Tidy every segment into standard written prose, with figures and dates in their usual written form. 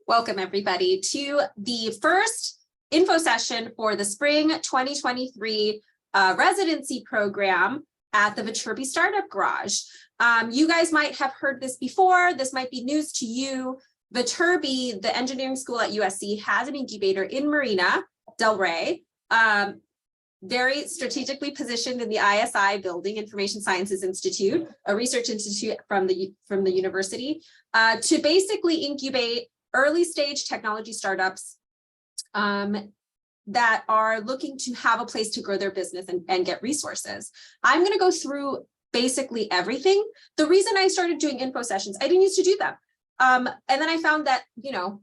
Welcome everybody to the first info session for the Spring 2023 residency program at the Viterbi Startup Garage. You guys might have heard this before. This might be news to you. Viterbi, the engineering school at USC, has an incubator in Marina Del Rey, very strategically positioned in the ISI building, Information Sciences Institute, a research institute from the university, to basically incubate early stage technology startups that are looking to have a place to grow their business and get resources. I'm going to go through basically everything. The reason I started doing info sessions, I didn't used to do them. And then I found that,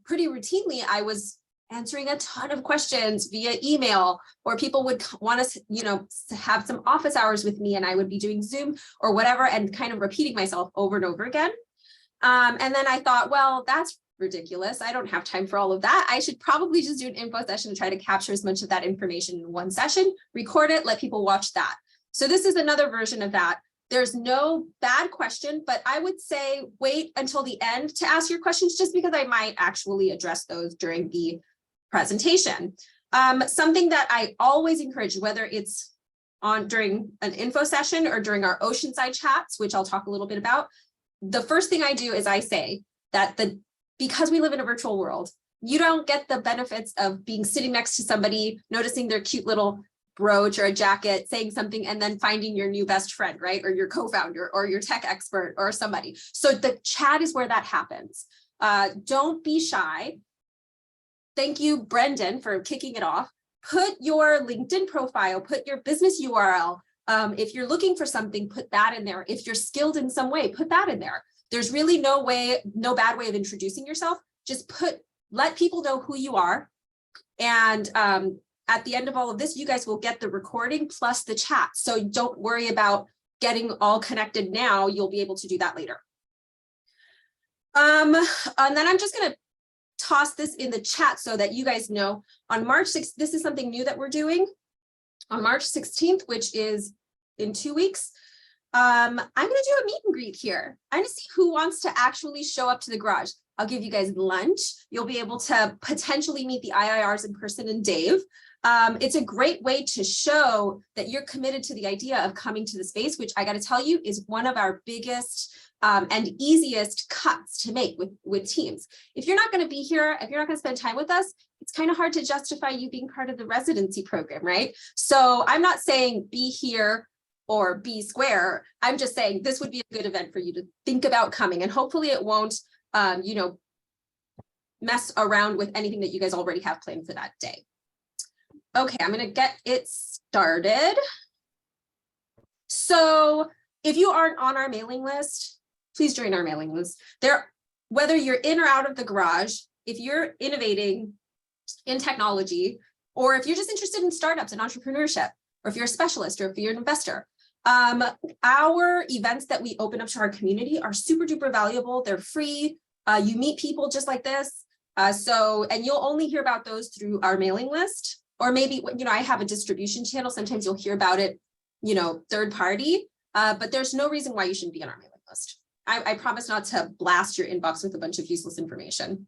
pretty routinely, I was answering a ton of questions via email, or people would want us, to have some office hours with me, and I would be doing Zoom or whatever and kind of repeating myself over and over again. And then I thought, well, that's ridiculous. I don't have time for all of that. I should probably just do an info session and try to capture as much of that information in one session, record it, let people watch that. So this is another version of that. There's no bad question, but I would say wait until the end to ask your questions, just because I might actually address those during the presentation. Something that I always encourage, whether it's during an info session or during our Oceanside chats, which I'll talk a little bit about, the first thing I do is I say that because we live in a virtual world, you don't get the benefits of sitting next to somebody, noticing their cute little brooch or a jacket, saying something, and then finding your new best friend, right? Or your co-founder or your tech expert or somebody. So the chat is where that happens. Don't be shy. Thank you, Brendan, for kicking it off. Put your LinkedIn profile, put your business URL. If you're looking for something, put that in there. If you're skilled in some way, put that in there. There's really no bad way of introducing yourself. Just let people know who you are. And at the end of all of this, you guys will get the recording plus the chat. So don't worry about getting all connected now. You'll be able to do that later. And then I'm just going to toss this in the chat so that you guys know. On March 6th, this is something new that we're doing. On March 16th, which is in 2 weeks, I'm going to do a meet and greet here. I'm going to see who wants to actually show up to the garage. I'll give you guys lunch. You'll be able to potentially meet the IIRs in person and Dave. It's a great way to show that you're committed to the idea of coming to the space, which I got to tell you is one of our biggest and easiest cuts to make with teams. If you're not going to be here, if you're not going to spend time with us, it's kind of hard to justify you being part of the residency program, right? So I'm not saying be here or be square. I'm just saying this would be a good event for you to think about coming, and hopefully it won't, mess around with anything that you guys already have planned for that day. Okay, I'm going to get it started. So if you aren't on our mailing list, please join our mailing list. Whether you're in or out of the garage, if you're innovating in technology, or if you're just interested in startups and entrepreneurship, or if you're a specialist, or if you're an investor, our events that we open up to our community are super duper valuable. They're free. You meet people just like this. And you'll only hear about those through our mailing list, or maybe, I have a distribution channel. Sometimes you'll hear about it, third party, but there's no reason why you shouldn't be on our mailing list. I promise not to blast your inbox with a bunch of useless information.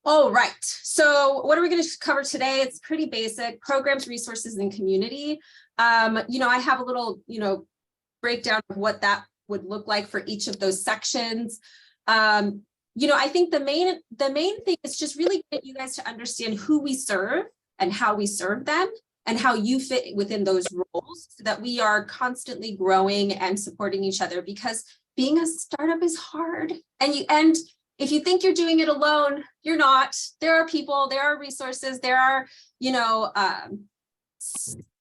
All right, so what are we going to cover today? It's pretty basic: programs, resources, and community. I have a little, breakdown of what that would look like for each of those sections. I think the main thing is just really get you guys to understand who we serve and how we serve them, and how you fit within those roles, so that we are constantly growing and supporting each other, because being a startup is hard. And if you think you're doing it alone, you're not. There are people, there are resources, there are,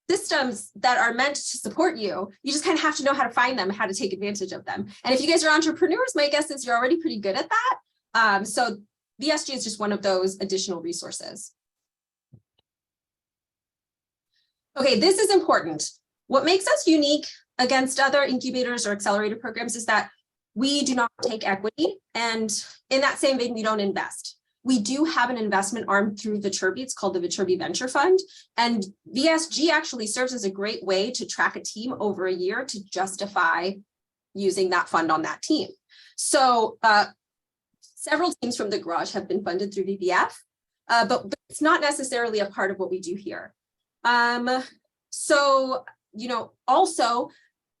systems that are meant to support you. You just kind of have to know how to find them, how to take advantage of them. And if you guys are entrepreneurs, my guess is you're already pretty good at that. So VSG is just one of those additional resources. Okay, this is important. What makes us unique against other incubators or accelerator programs is that we do not take equity, and in that same vein, we don't invest. We do have an investment arm through Viterbi. It's called the Viterbi Venture Fund, and VSG actually serves as a great way to track a team over a year to justify using that fund on that team. So several teams from the garage have been funded through VBF, but it's not necessarily a part of what we do here. So, you know, also,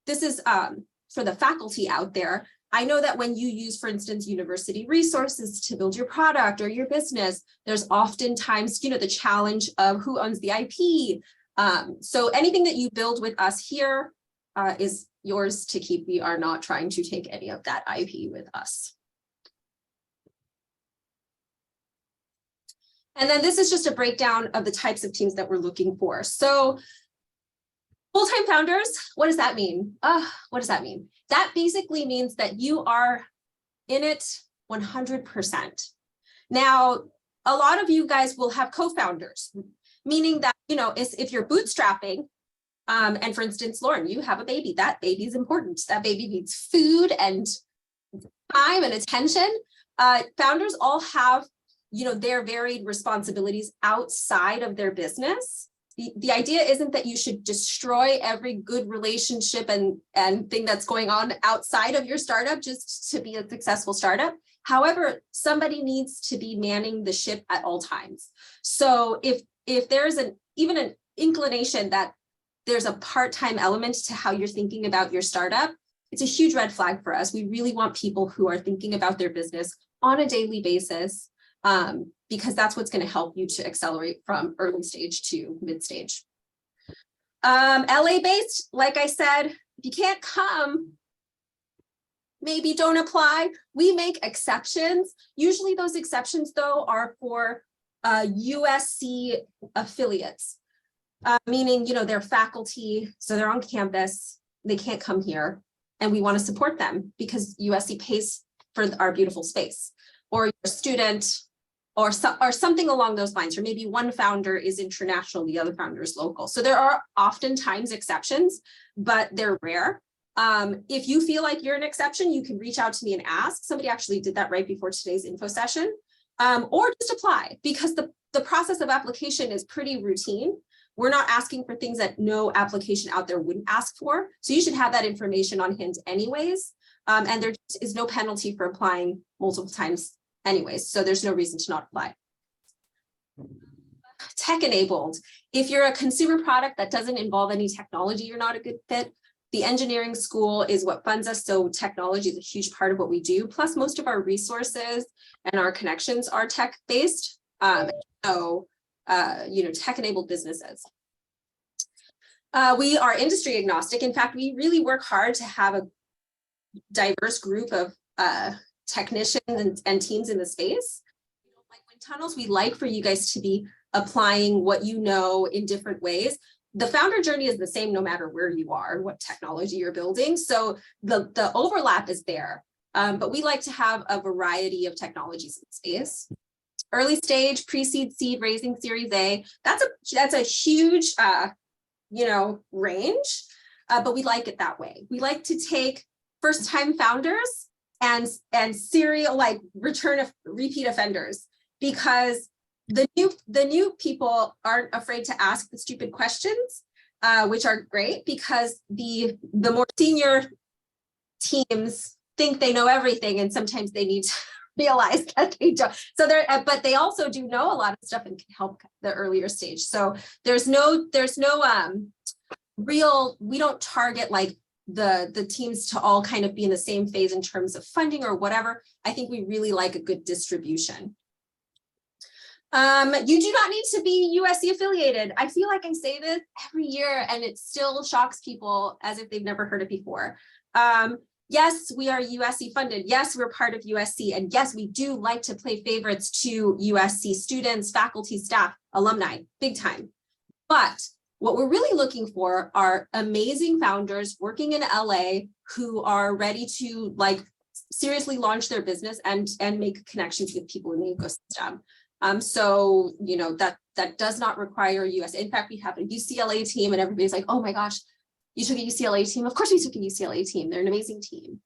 this is for the faculty out there. I know that when you use, for instance, university resources to build your product or your business, there's oftentimes, you know, the challenge of who owns the IP. So anything that you build with us here is yours to keep. We are not trying to take any of that IP with us. And then this is just a breakdown of the types of teams that we're looking for. So full-time founders, what does that mean? What does that mean? That basically means that you are in it 100%. Now, a lot of you guys will have co-founders, meaning that, you know, if you're bootstrapping, and for instance, Lauren, you have a baby, that baby is important. That baby needs food and time and attention. Founders all have, you know, their varied responsibilities outside of their business. The idea isn't that you should destroy every good relationship and thing that's going on outside of your startup just to be a successful startup. However, somebody needs to be manning the ship at all times. So if there's even an inclination that there's a part-time element to how you're thinking about your startup, it's a huge red flag for us. We really want people who are thinking about their business on a daily basis, because that's what's going to help you to accelerate from early stage to mid stage. LA based, like I said, if you can't come, maybe don't apply. We make exceptions. Usually those exceptions though are for USC affiliates, meaning, you know, they're faculty, so they're on campus, they can't come here, and we want to support them because USC pays for our beautiful space, or you're a student, or something along those lines, or maybe one founder is international, the other founder is local. So there are oftentimes exceptions, but they're rare. If you feel like you're an exception, you can reach out to me and ask. Somebody actually did that right before today's info session, or just apply, because the process of application is pretty routine. We're not asking for things that no application out there wouldn't ask for. So you should have that information on hand anyways. And there is no penalty for applying multiple times anyways, so there's no reason to not apply. Tech enabled. If you're a consumer product that doesn't involve any technology, you're not a good fit. The engineering school is what funds us, so technology is a huge part of what we do. Plus, most of our resources and our connections are tech-based. So, you know, tech-enabled businesses. We are industry agnostic. In fact, we really work hard to have a diverse group of technicians and teams in the space. Like wind tunnels, we like for you guys to be applying what you know in different ways. The founder journey is the same no matter where you are and what technology you're building. So the overlap is there, but we like to have a variety of technologies in the space. Early stage, pre-seed, seed, raising Series A. That's a huge you know, range, but we like it that way. We like to take first-time founders and serial, like, repeat offenders, because the new people aren't afraid to ask the stupid questions, which are great, because the more senior teams think they know everything, and sometimes they need to realize that they don't. So but they also do know a lot of stuff and can help the earlier stage. So there's no real, we don't target like the teams to all kind of be in the same phase in terms of funding or whatever. I think we really like a good distribution. You do not need to be USC affiliated. I feel like I say this every year and it still shocks people as if they've never heard it before. Yes, we are USC funded. Yes, we're part of USC. And yes, we do like to play favorites to USC students, faculty, staff, alumni, big time. But what we're really looking for are amazing founders working in LA who are ready to like seriously launch their business and make connections with people in the ecosystem. So, you know, that does not require US. In fact, we have a UCLA team and everybody's like, oh my gosh, you took a UCLA team? Of course we took a UCLA team. They're an amazing team.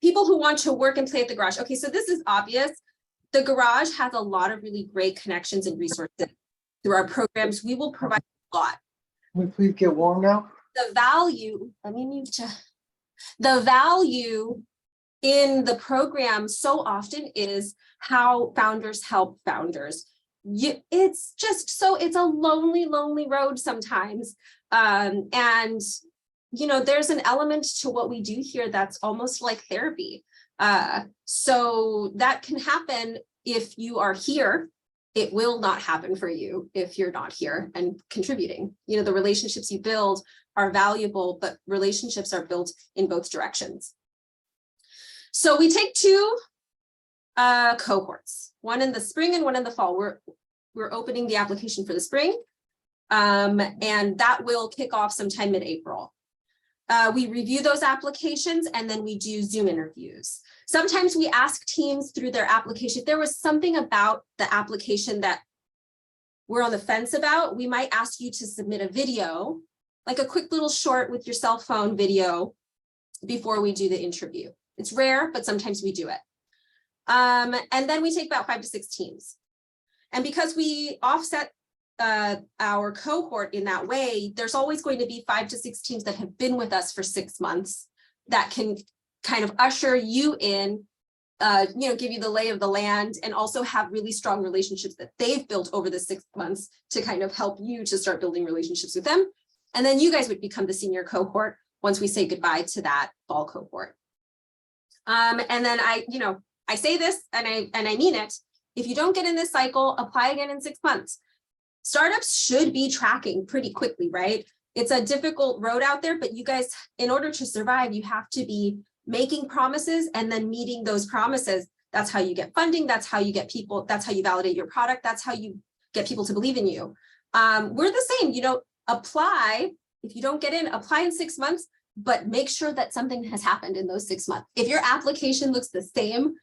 People who want to work and play at the garage. Okay, so this is obvious. The garage has a lot of really great connections and resources through our programs. We will provide a lot. Can we please get warm now? The value, let me mute you. The value in the program so often is how founders help founders. It's a lonely road sometimes. And, there's an element to what we do here that's almost like therapy. So that can happen if you are here. It will not happen for you if you're not here and contributing. The relationships you build are valuable, but relationships are built in both directions. So we take two cohorts, one in the spring and one in the fall. We're opening the application for the spring, and that will kick off sometime mid-April. We review those applications and then we do Zoom interviews. Sometimes we ask teams through their application, if there was something about the application that we're on the fence about, we might ask you to submit a video, like a quick little short with your cell phone video before we do the interview. It's rare, but sometimes we do it. And then we take about 5 to 6 teams. And because we offset our cohort in that way, there's always going to be 5 to 6 teams that have been with us for 6 months that can kind of usher you in, give you the lay of the land, and also have really strong relationships that they've built over the 6 months to kind of help you to start building relationships with them. And then you guys would become the senior cohort once we say goodbye to that fall cohort. And then I say this and I mean it. If you don't get in this cycle, apply again in 6 months. Startups should be tracking pretty quickly, right? It's a difficult road out there, but you guys, in order to survive, you have to be making promises and then meeting those promises. That's how you get funding. That's how you get people. That's how you validate your product. That's how you get people to believe in you. We're the same, apply. If you don't get in, apply in 6 months, but make sure that something has happened in those 6 months. If your application looks the same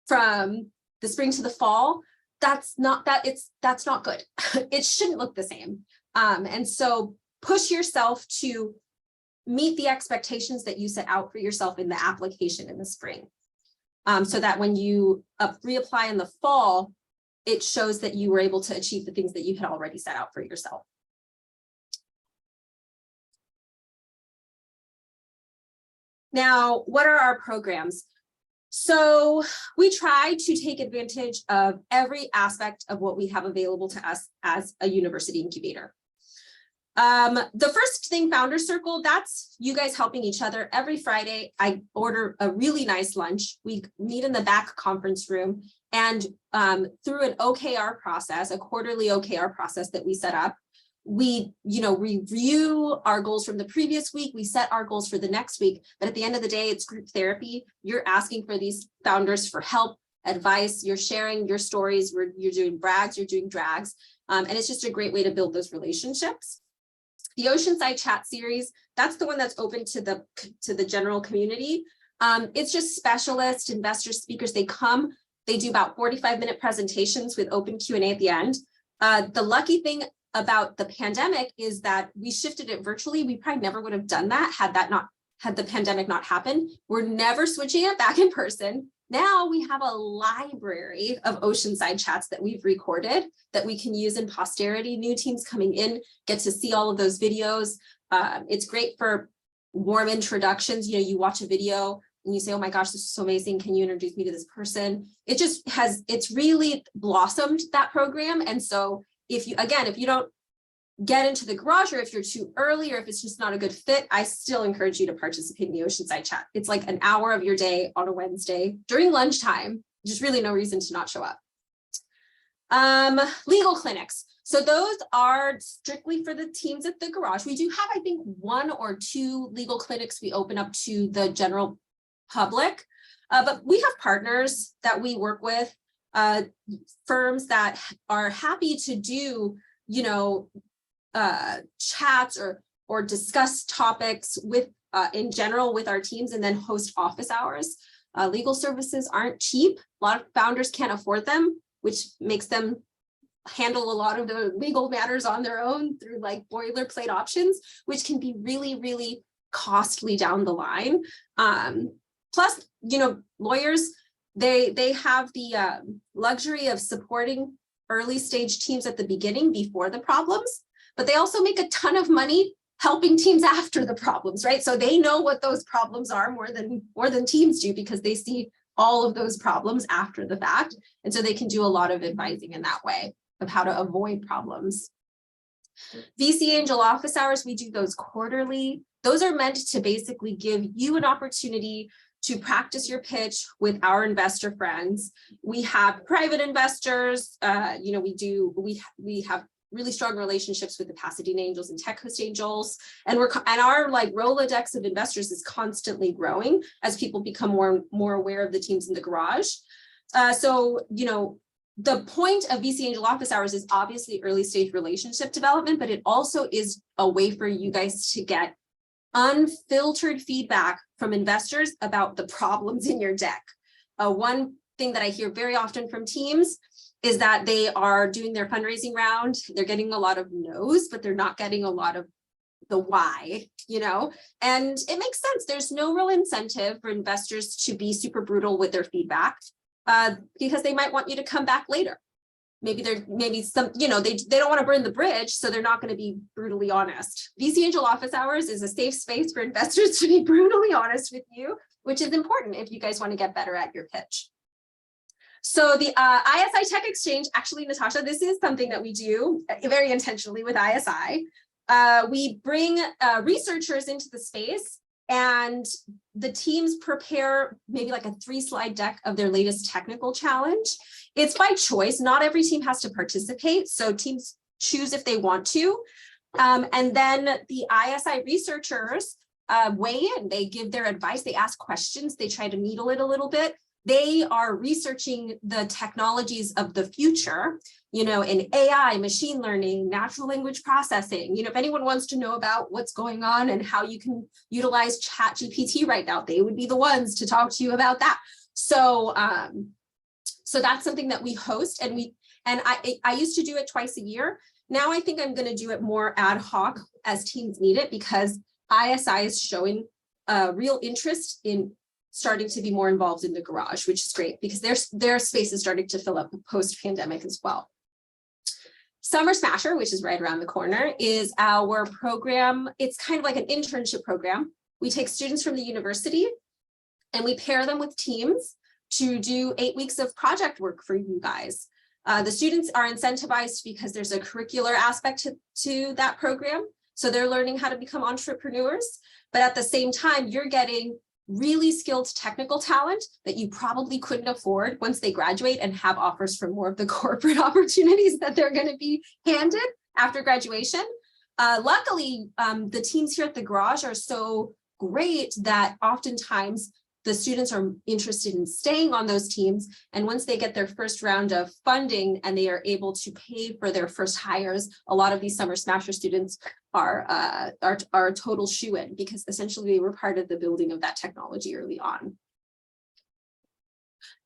from the spring to the fall, that's not good. It shouldn't look the same. And so push yourself to meet the expectations that you set out for yourself in the application in the spring. So that when you reapply in the fall, it shows that you were able to achieve the things that you had already set out for yourself. Now, what are our programs? So we try to take advantage of every aspect of what we have available to us as a university incubator. The first thing, Founder Circle, that's you guys helping each other. Every Friday, I order a really nice lunch. We meet in the back conference room, and through an OKR process, a quarterly OKR process that we set up, we review our goals from the previous week. We set our goals for the next week, but at the end of the day, it's group therapy. You're asking for these founders for help, advice. You're sharing your stories. You're doing brags, you're doing drags, and it's just a great way to build those relationships. The Oceanside Chat series, that's the one that's open to the general community. It's just specialist investor speakers. They come, they do about 45-minute presentations with open Q&A at the end. The lucky thing about the pandemic is that we shifted it virtually. We probably never would have done that had the pandemic not happened. We're never switching it back in person. Now we have a library of Oceanside Chats that we've recorded that we can use in posterity. New teams coming in get to see all of those videos. It's great for warm introductions. You watch a video and you say, oh my gosh, this is so amazing. Can you introduce me to this person? It's really blossomed, that program. And so if you don't get into the garage, or if you're too early, or if it's just not a good fit, I still encourage you to participate in the Oceanside Chat. It's like an hour of your day on a Wednesday during lunchtime. There's really no reason to not show up. Legal clinics. So those are strictly for the teams at the garage. We do have, I think, 1 or 2 legal clinics we open up to the general public, but we have partners that we work with, firms that are happy to do, chats or discuss topics with in general with our teams, and then host office hours. Legal services aren't cheap. A lot of founders can't afford them, which makes them handle a lot of the legal matters on their own through like boilerplate options, which can be really, really costly down the line. Plus, lawyers, they have the luxury of supporting early stage teams at the beginning before the problems, but they also make a ton of money helping teams after the problems, right? So they know what those problems are more than teams do, because they see all of those problems after the fact. And so they can do a lot of advising in that way of how to avoid problems. VC Angel Office Hours, we do those quarterly. Those are meant to basically give you an opportunity to practice your pitch with our investor friends. We have private investors, we have really strong relationships with the Pasadena Angels and Tech Coast Angels, and our like Rolodex of investors is constantly growing as people become more aware of the teams in the garage. The point of VC Angel Office Hours is obviously early stage relationship development, but it also is a way for you guys to get unfiltered feedback from investors about the problems in your deck. One thing that I hear very often from teams is that they are doing their fundraising round, they're getting a lot of no's, but they're not getting a lot of the why, and it makes sense. There's no real incentive for investors to be super brutal with their feedback, because they might want you to come back later. Maybe they don't want to burn the bridge, so they're not going to be brutally honest. VC Angel Office Hours is a safe space for investors to be brutally honest with you, which is important if you guys want to get better at your pitch. So the ISI Tech Exchange, actually, Natasha, this is something that we do very intentionally with ISI. We bring researchers into the space, and the teams prepare maybe like a 3-slide deck of their latest technical challenge. It's by choice. Not every team has to participate, so teams choose if they want to. And then the ISI researchers weigh in. They give their advice. They ask questions. They try to needle it a little bit. They are researching the technologies of the future, in AI, machine learning, natural language processing. If anyone wants to know about what's going on and how you can utilize ChatGPT right now, they would be the ones to talk to you about that. So, so that's something that we host, and I used to do it twice a year. Now I think I'm going to do it more ad hoc as teams need it, because ISI is showing real interest in starting to be more involved in the garage, which is great because their space is starting to fill up post-pandemic as well. Summer Smasher, which is right around the corner, is our program. It's kind of like an internship program. We take students from the university and we pair them with teams to do 8 weeks of project work for you guys. The students are incentivized because there's a curricular aspect to that program. So they're learning how to become entrepreneurs, but at the same time, you're getting really skilled technical talent that you probably couldn't afford once they graduate and have offers for more of the corporate opportunities that they're going to be handed after graduation. Luckily, the teams here at the garage are so great that oftentimes the students are interested in staying on those teams. And once they get their first round of funding and they are able to pay for their first hires, a lot of these Summer Smasher students are a total shoe-in because essentially they were part of the building of that technology early on.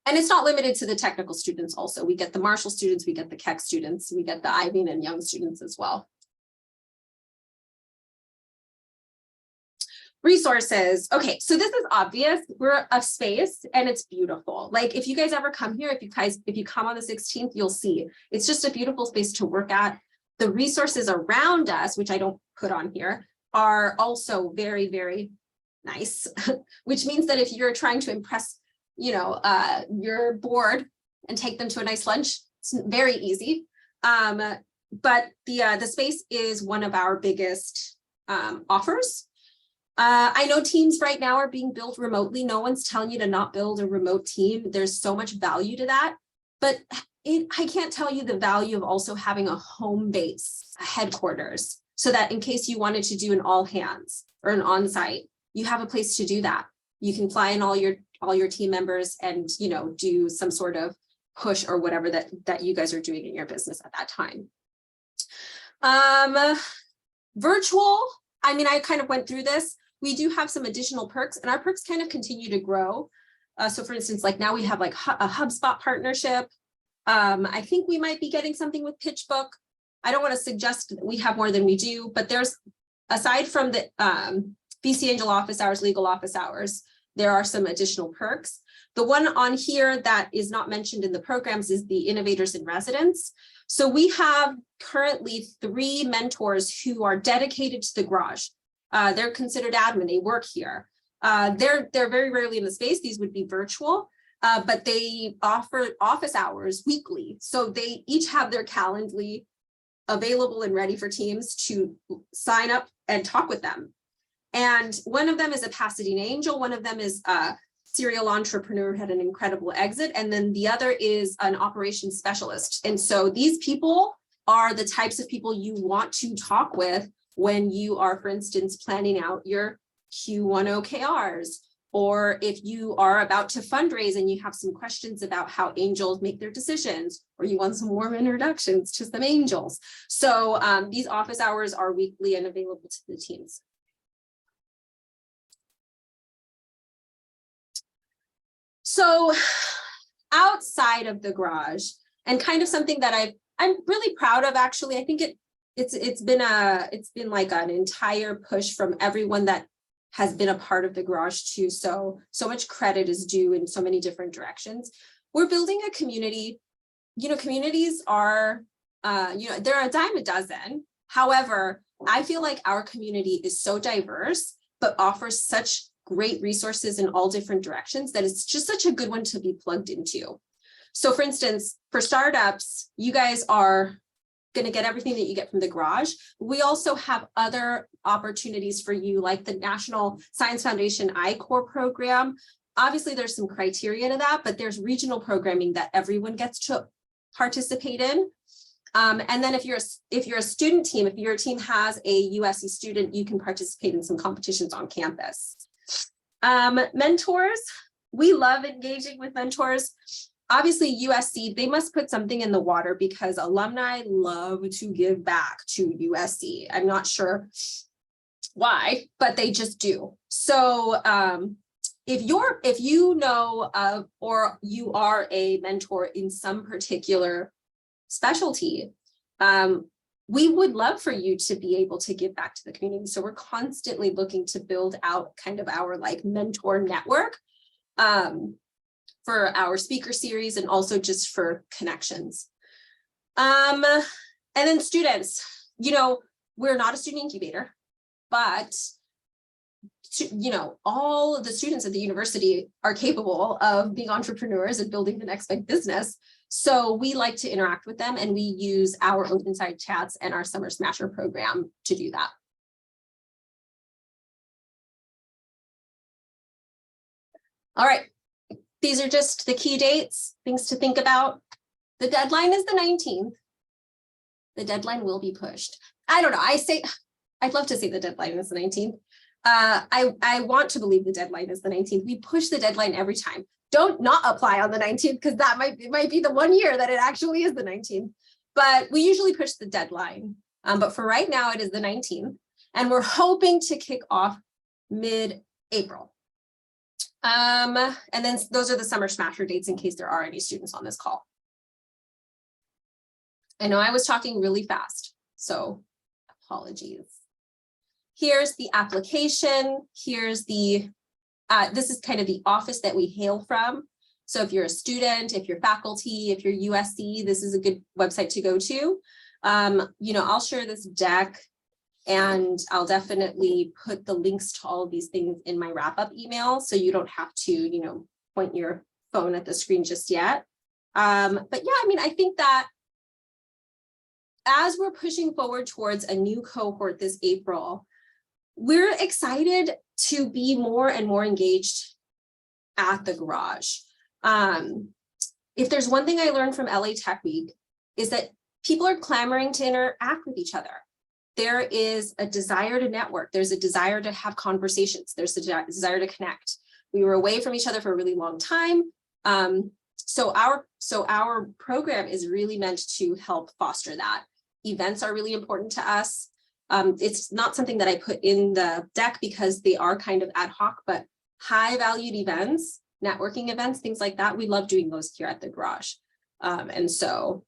And it's not limited to the technical students also. We get the Marshall students, we get the Keck students, we get the Ivy and Young students as well. Resources. Okay, so this is obvious. We're a space and it's beautiful. Like if you guys ever come here, if you come on the 16th, you'll see it's just a beautiful space to work at. The resources around us, which I don't put on here, are also very, very nice, which means that if you're trying to impress, your board and take them to a nice lunch, it's very easy. But the space is one of our biggest offers. I know teams right now are being built remotely. No one's telling you to not build a remote team. There's so much value to that, but I can't tell you the value of also having a home base, a headquarters, so that in case you wanted to do an all hands or an on-site, you have a place to do that. You can fly in all your team members and do some sort of push or whatever that you guys are doing in your business at that time. Virtual. I mean, I kind of went through this. We do have some additional perks, and our perks kind of continue to grow. So for instance, like now we have like a HubSpot partnership. I think we might be getting something with PitchBook. I don't want to suggest that we have more than we do, but there's, aside from the VC Angel Office Hours, legal office hours, there are some additional perks. The one on here that is not mentioned in the programs is the innovators in residence. So we have currently 3 mentors who are dedicated to the garage. They're considered admin, they work here. They're very rarely in the space, these would be virtual, but they offer office hours weekly. So they each have their Calendly available and ready for teams to sign up and talk with them. And one of them is a Pasadena Angel, one of them is a serial entrepreneur who had an incredible exit, and then the other is an operations specialist. And so these people are the types of people you want to talk with when you are, for instance, planning out your Q1 OKRs, or if you are about to fundraise and you have some questions about how angels make their decisions, or you want some warm introductions to some angels. So these office hours are weekly and available to the teams. So outside of the garage, and kind of something that I'm really proud of, actually, I think it's been like an entire push from everyone that has been a part of the garage too. So much credit is due in so many different directions. We're building a community. You know, communities are, they're a dime a dozen. However, I feel like our community is so diverse, but offers such great resources in all different directions that it's just such a good one to be plugged into. So for instance, for startups, you guys are going to get everything that you get from the garage. We also have other opportunities for you, like the National Science Foundation I-Core program. Obviously, there's some criteria to that, but there's regional programming that everyone gets to participate in. And then if you're a student team, if your team has a USC student, you can participate in some competitions on campus. Mentors, we love engaging with mentors. Obviously, USC, they must put something in the water because alumni love to give back to USC. I'm not sure why, but they just do. So if you know of, or you are a mentor in some particular specialty, we would love for you to be able to give back to the community. So we're constantly looking to build out kind of our like mentor network for our speaker series and also just for connections. And then students, you know, we're not a student incubator, but you know, all of the students at the university are capable of being entrepreneurs and building the next big business. So we like to interact with them, and we use our open side chats and our Summer Smasher program to do that. All right, these are just the key dates, things to think about. The deadline is the 19th. The deadline will be pushed. I don't know, I'd love to say the deadline is the 19th. I want to believe the deadline is the 19th. We push the deadline every time. Don't not apply on the 19th, because that might be the one year that it actually is the 19th. But we usually push the deadline. But for right now, it is the 19th. And we're hoping to kick off mid-April. And then those are the Summer Smasher dates in case there are any students on this call. I know I was talking really fast, so apologies. Here's the application. Here's the this is kind of the office that we hail from. So if you're a student, if you're faculty, if you're USC, this is a good website to go to. You know, I'll share this deck, and I'll definitely put the links to all of these things in my wrap-up email, so you don't have to, you know, point your phone at the screen just yet. But yeah, I mean, I think that as we're pushing forward towards a new cohort this April, we're excited to be more and more engaged at the garage. If there's one thing I learned from LA Tech Week, is that people are clamoring to interact with each other. There is a desire to network. There's a desire to have conversations. There's a desire to connect. We were away from each other for a really long time. So our program is really meant to help foster that. Events are really important to us. It's not something that I put in the deck because they are kind of ad hoc, but high valued events, networking events, things like that, we love doing those here at the garage. And so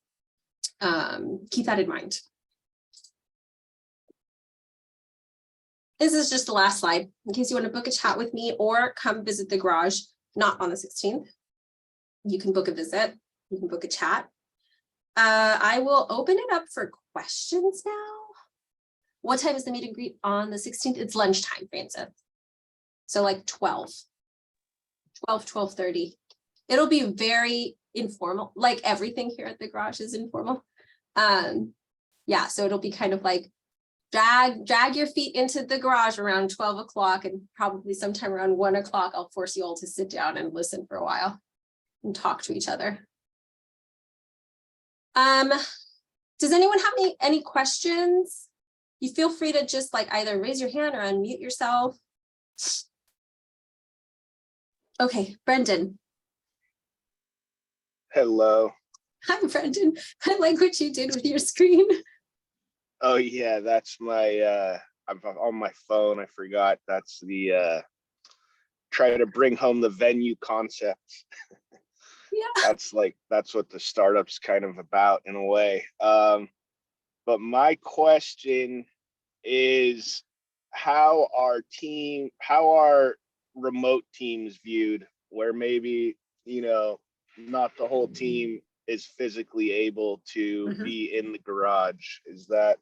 keep that in mind. This is just the last slide in case you want to book a chat with me or come visit the garage, not on the 16th. You can book a visit, you can book a chat. I will open it up for questions now. What time is the meet and greet on the 16th? It's lunchtime, Francis. So like 12:30. It'll be very informal, like everything here at the garage is informal. Yeah, so it'll be kind of like drag your feet into the garage around 12 o'clock, and probably sometime around 1 o'clock, I'll force you all to sit down and listen for a while and talk to each other. Does anyone have any questions? You feel free to just like either raise your hand or unmute yourself. Okay, Brendan. Hello. Hi, Brendan. I like what you did with your screen. Oh yeah, that's my I'm on my phone. I forgot that's the try to bring home the venue concept. Yeah. That's what the startup's kind of about in a way. But my question is, how are remote teams viewed, where maybe, you know, not the whole team is physically able to be in the garage? Does that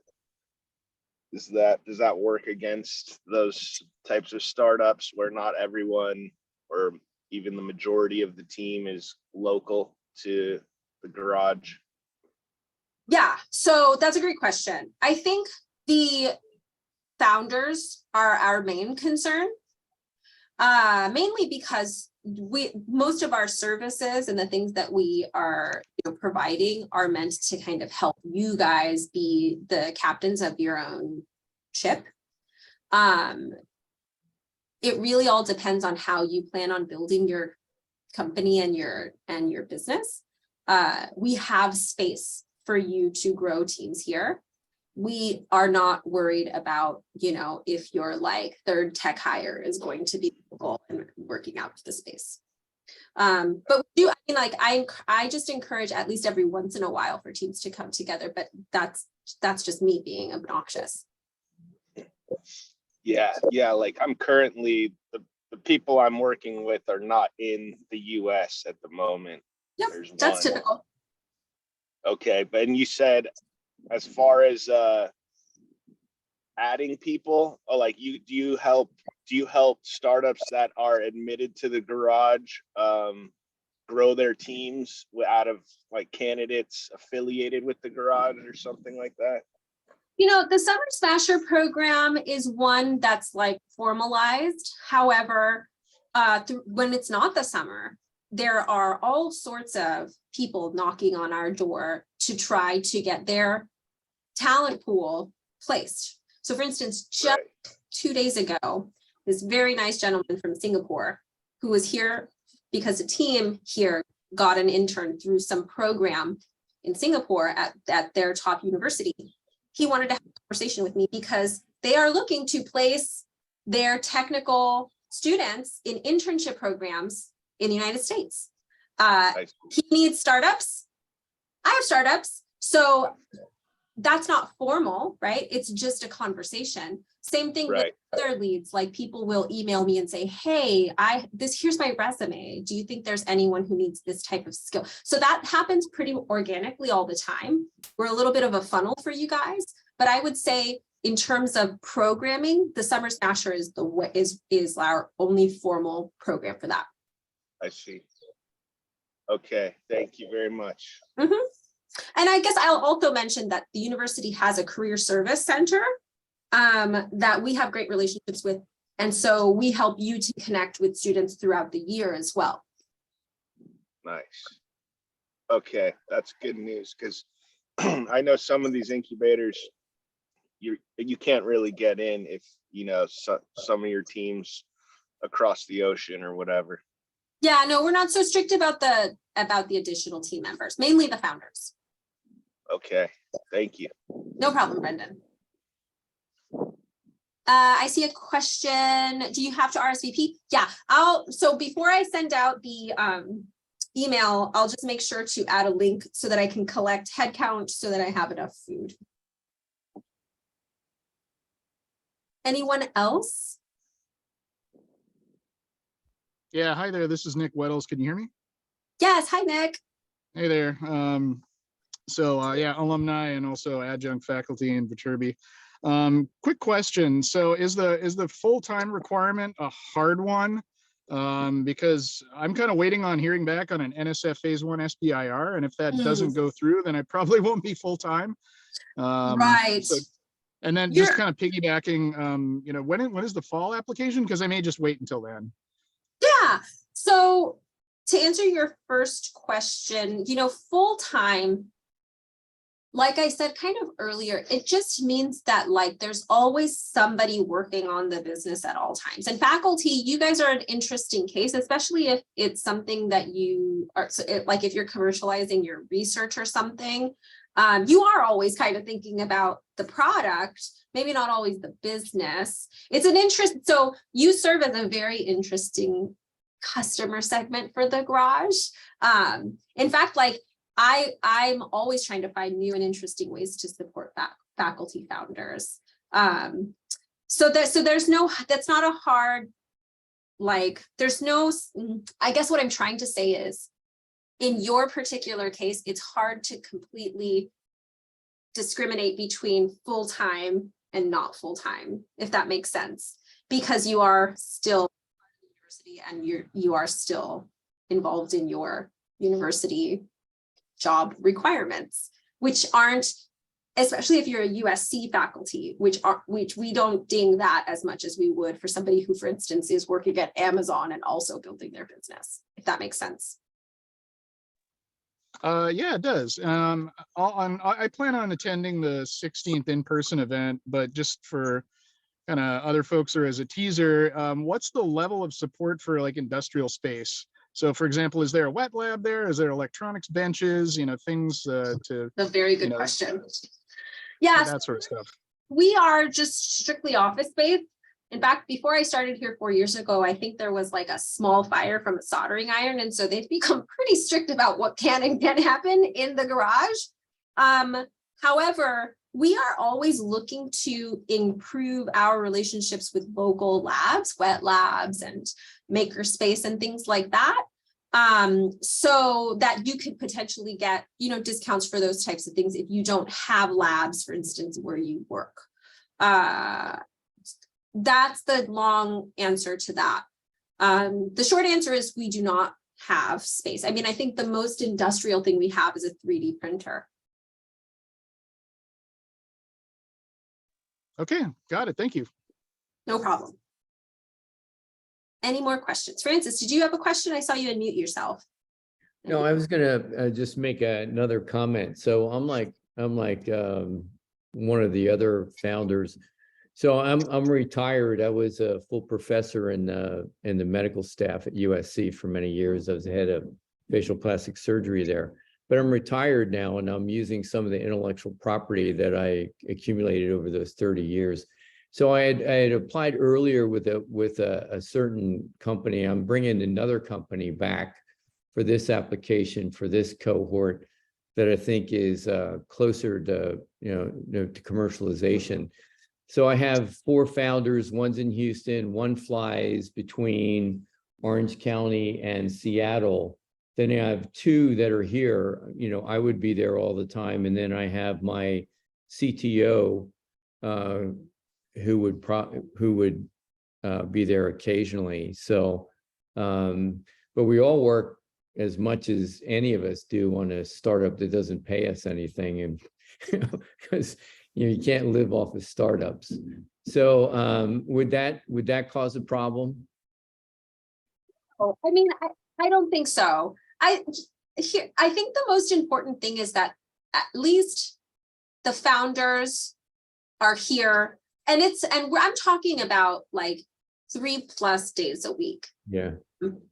work against those types of startups where not everyone or even the majority of the team is local to the garage? Yeah, so that's a great question. I think the founders are our main concern, mainly because most of our services and the things that we are providing are meant to kind of help you guys be the captains of your own ship. It really all depends on how you plan on building your company and your business. We have space for you to grow teams here. We are not worried about, if your like third tech hire is going to be local and working out of the space. But I just encourage at least every once in a while for teams to come together, but that's just me being obnoxious. Yeah, like I'm currently, the people I'm working with are not in the US at the moment. Yep, that's typical. Okay, but and you said as far as adding people, like do you help startups that are admitted to the garage grow their teams out of like candidates affiliated with the garage or something like that? The Summer Smasher program is one that's like formalized. However, when it's not the summer, there are all sorts of people knocking on our door to try to get their talent pool placed. So for instance, just 2 days ago, this very nice gentleman from Singapore who was here because a team here got an intern through some program in Singapore at their top university. He wanted to have a conversation with me because they are looking to place their technical students in internship programs in the United States. He needs startups. I have startups. So that's not formal, right? It's just a conversation. Same thing with other leads, like people will email me and say, hey, here's my resume. Do you think there's anyone who needs this type of skill? So that happens pretty organically all the time. We're a little bit of a funnel for you guys, but I would say in terms of programming, the Summer Smasher is our only formal program for that. I see. Okay, thank you very much. And I guess I'll also mention that the university has a career service center that we have great relationships with. And so we help you to connect with students throughout the year as well. Nice. Okay, that's good news, because I know some of these incubators, you can't really get in if, some of your teams across the ocean or whatever. Yeah, no, we're not so strict about the additional team members, mainly the founders. Okay, thank you. No problem, Brendan. I see a question. Do you have to RSVP? Yeah, so before I send out the email, I'll just make sure to add a link so that I can collect head count so that I have enough food. Anyone else? Yeah, hi there. This is Nick Weddles. Can you hear me? Yes, hi, Nick. Hey there. Yeah, alumni and also adjunct faculty in Viterbi. Quick question. So is the full-time requirement a hard one? Because I'm kind of waiting on hearing back on an NSF phase 1 SBIR, and if that doesn't go through, then I probably won't be full-time. Right. And then just kind of piggybacking, you know, when is the fall application? Because I may just wait until then. Yeah. So to answer your first question, you know, full-time, like I said kind of earlier, it just means that like there's always somebody working on the business at all times. And faculty, you guys are an interesting case, especially if it's something that you are, like if you're commercializing your research or something, you are always kind of thinking about the product, maybe not always the business. It's an interest. So you serve as a very interesting customer segment for the garage. In fact, like I'm always trying to find new and interesting ways to support faculty founders. So there's no, that's not a hard, like, there's no, I guess what I'm trying to say is, in your particular case, it's hard to completely discriminate between full-time and not full-time, if that makes sense, because you are still university and you are still involved in your university job requirements, which aren't, especially if you're a USC faculty, which we don't ding that as much as we would for somebody who, for instance, is working at Amazon and also building their business, if that makes sense. Yeah, it does. I plan on attending the 16th in-person event, but just for kind of other folks or as a teaser, what's the level of support for like industrial space? So for example, is there a wet lab there? Is there electronics benches, you know, things to— A very good question. Yeah, that sort of stuff. We are just strictly office based. In fact, before I started here 4 years ago, I think there was like a small fire from a soldering iron. And so they've become pretty strict about what can and can't happen in the garage. However, we are always looking to improve our relationships with local labs, wet labs and makerspace and things like that. So that you could potentially get, you know, discounts for those types of things if you don't have labs, for instance, where you work. That's the long answer to that. The short answer is we do not have space. I mean, I think the most industrial thing we have is a 3D printer. Okay, got it. Thank you. No problem. Any more questions? Francis, did you have a question? I saw you unmute yourself. No, I was gonna just make another comment. So I'm like one of the other founders. So I'm retired. I was a full professor in the medical staff at USC for many years. I was the head of facial plastic surgery there. But I'm retired now, and I'm using some of the intellectual property that I accumulated over those 30 years. So I had applied earlier with a certain company. I'm bringing another company back for this application for this cohort that I think is closer to to commercialization. So I have 4 founders. One's in Houston. One flies between Orange County and Seattle. Then I have 2 that are here. You know, I would be there all the time, and then I have my CTO who would be there occasionally. So, but we all work as much as any of us do on a startup that doesn't pay us anything, and because you can't live off of startups. So, would that cause a problem? Oh, I mean, I don't think so. I think the most important thing is that at least the founders are here, and I'm talking about like 3+ days a week. Yeah.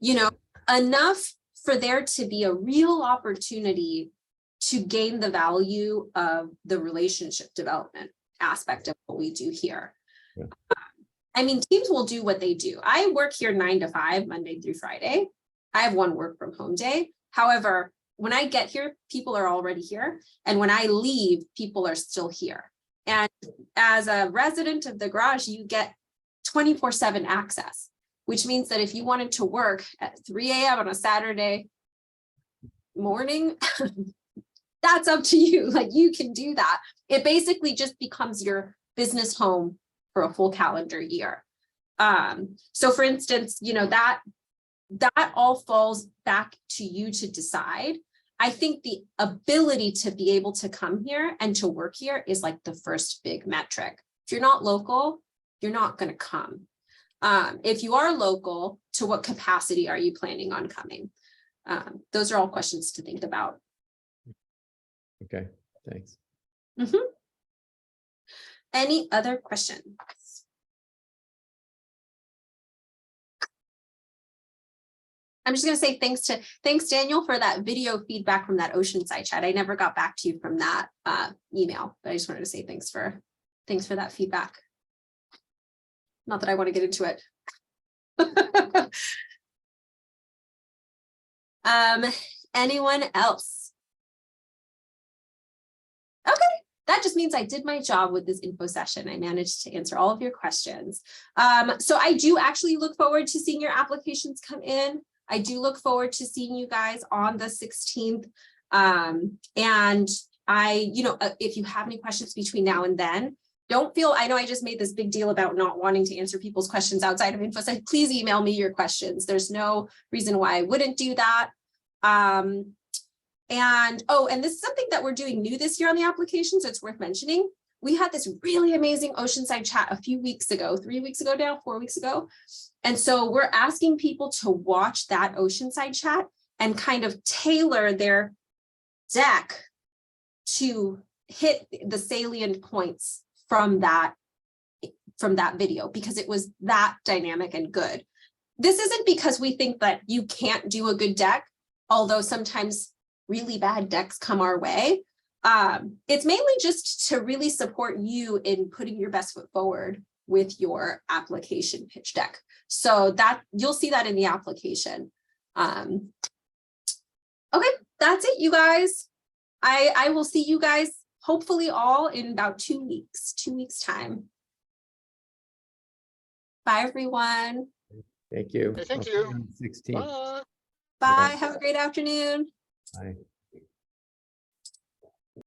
You know, enough for there to be a real opportunity to gain the value of the relationship development aspect of what we do here. Yeah. I mean, teams will do what they do. I work here 9 to 5, Monday through Friday. I have 1 work from home day. However, when I get here, people are already here. And when I leave, people are still here. And as a resident of the garage, you get 24/7 access, which means that if you wanted to work at 3 a.m. on a Saturday morning, that's up to you. Like, you can do that. It basically just becomes your business home for a full calendar year. So for instance, you know, that all falls back to you to decide. I think the ability to be able to come here and to work here is like the first big metric. If you're not local, you're not going to come. If you are local, to what capacity are you planning on coming? Those are all questions to think about. Okay, thanks. Any other questions? I'm just going to say thanks, Daniel, for that video feedback from that Oceanside chat. I never got back to you from that email, but I just wanted to say thanks for that feedback. Not that I want to get into it. Anyone else? Okay. That just means I did my job with this info session. I managed to answer all of your questions. So I do actually look forward to seeing your applications come in. I do look forward to seeing you guys on the 16th. And if you have any questions between now and then, don't feel, I know I just made this big deal about not wanting to answer people's questions outside of InfoSec. Please email me your questions. There's no reason why I wouldn't do that. And this is something that we're doing new this year on the application, so it's worth mentioning. We had this really amazing Oceanside chat a few weeks ago, 3 weeks ago now, 4 weeks ago. And so we're asking people to watch that Oceanside chat and kind of tailor their deck to hit the salient points from that video, because it was that dynamic and good. This isn't because we think that you can't do a good deck, although sometimes really bad decks come our way. It's mainly just to really support you in putting your best foot forward with your application pitch deck. So that you'll see that in the application. Okay, that's it, you guys. I will see you guys hopefully all in about 2 weeks time. Bye, everyone. Thank you. Thank you. 16. Bye. Bye. Have a great afternoon. Bye.